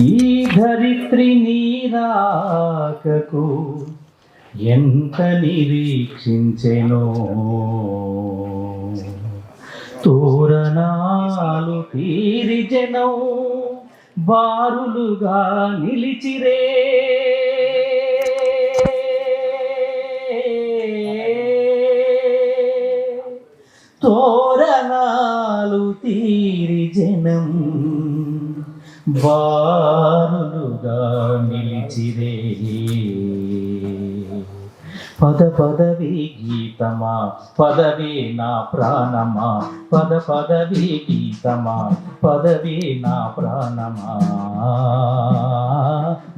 ఈ ధరిత్రి నీరాకకు ఎంత నిరీక్షించెనో, తోరణాలు తీరి జనం బారులుగా నిలిచిరే. తోరణాలు తీరి జనం బారులుగా నిలిచిరే. పదవే గీతమా పదవే నా ప్రాణమా, పదవే గీతమా పదవే నా ప్రాణమా,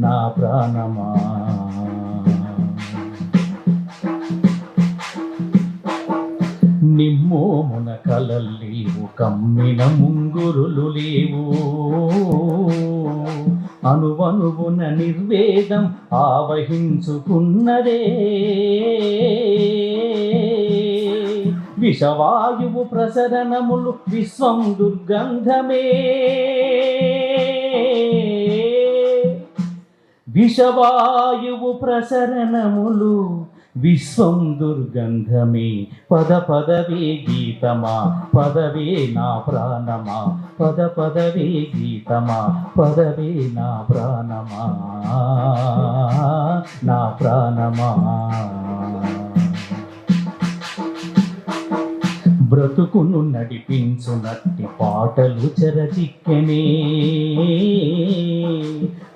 నా ప్రాణమా. నిమ్మోమున కలల్లేవు, కమ్మిన ముంగురులు లేవు, అనువనువున నిర్వేదం ఆవహించుకున్నదే. విషవాయువు ప్రసరణములు విశ్వం దుర్గంధమే, విషవాయువు ప్రసరణములు విశ్వం దుర్గంధమే. పదవే గీతమా పదవే నా ప్రాణమా, పదవే గీతమా పదవే నా ప్రాణమా, నా ప్రాణమా. బ్రతుకును నడిపించునట్టి పాటలు చెరజిక్కెనే,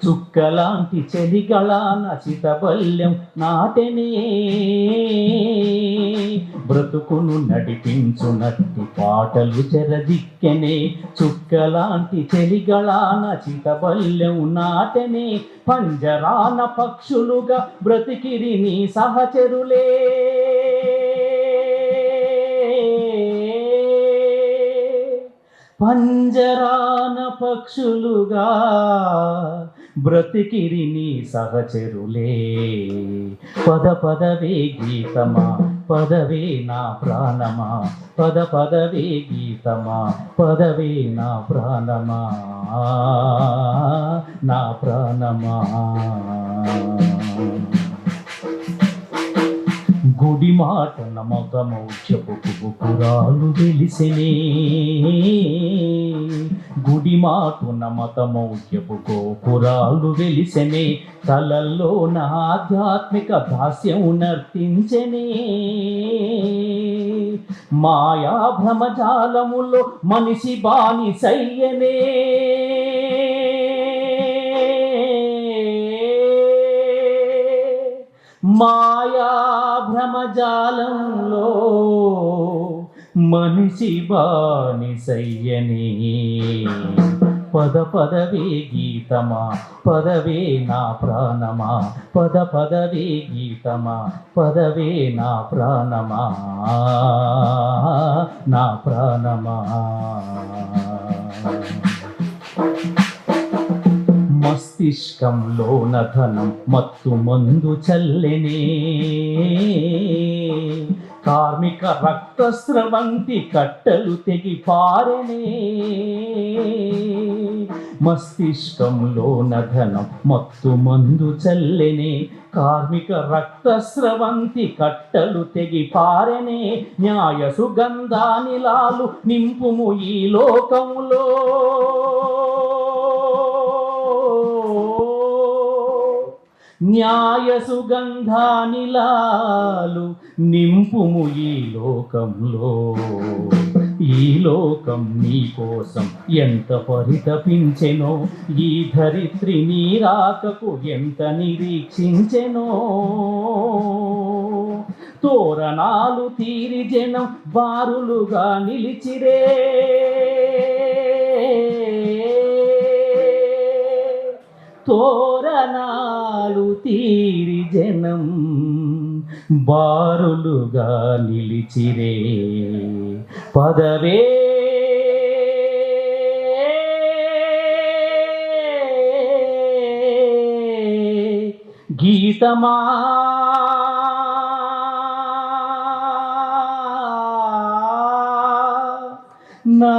చుక్కలాంటి చెలిగళాన చితబల్యం నాటెనే. బ్రతుకును నడిపించునట్టి పాటలు చెరజిక్కెనే, చుక్కలాంటి చెలిగళాన చితబల్యం నాటెనే. పంజరాన పక్షులుగా బ్రతికిరి నీ సహచరులే, పంజరాన పక్షులుగా బ్రతికిరి నీ సహచరులే. పదవే గీతమా పదవే నా ప్రాణమా, పదవే గీతమా పదవే నా ప్రాణమా, నా ప్రాణమా. గుడి మాట నమకమౌ పురాలు వెలిసెనే, గుడి మాటు నమకమౌ పురాలు వెలిసెనే. కలల్లో నా ఆధ్యాత్మిక దాస్యం నర్తించెనే, మాయా భ్రమజాలములో మనిషి బానిసయ్యనే. మాయా భ్రమజాలంలో మనిషి బానిసయ్యనే. పదవే గీతమా పదవే నా ప్రాణమా, పదవే గీతమా పదవే నా ప్రాణమా, నా ప్రాణమా. మస్తిష్కంలోన ధనం మత్తు మందు చల్లెనే, కార్మిక రక్తస్రవంతి కట్టలు తెగి పారెనే. మస్తిష్కంలోన ధనం మత్తు మందు చల్లెనే, కార్మిక రక్తస్రవంతి కట్టలు తెగి పారెనే. న్యాయ సుగంధానిలాలు నింపుము ఈ లోకములో, న్యాయ సుగంధానిలాలు నింపుము ఈ లోకంలో. ఈ లోకం నీ కోసం ఎంత పరితపించెనో, ఈ ధరిత్రి నీ రాకకు ఎంత నిరీక్షించెనో. తోరణాలు తీరి జనం బారులుగా నిలిచిరే, తోరణాలు తీరి జనం బారులుగా నిలిచిరే. పదవే గీతమా నా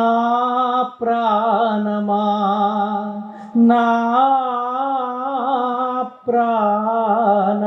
ప్రాణమా, నా ప్రాణ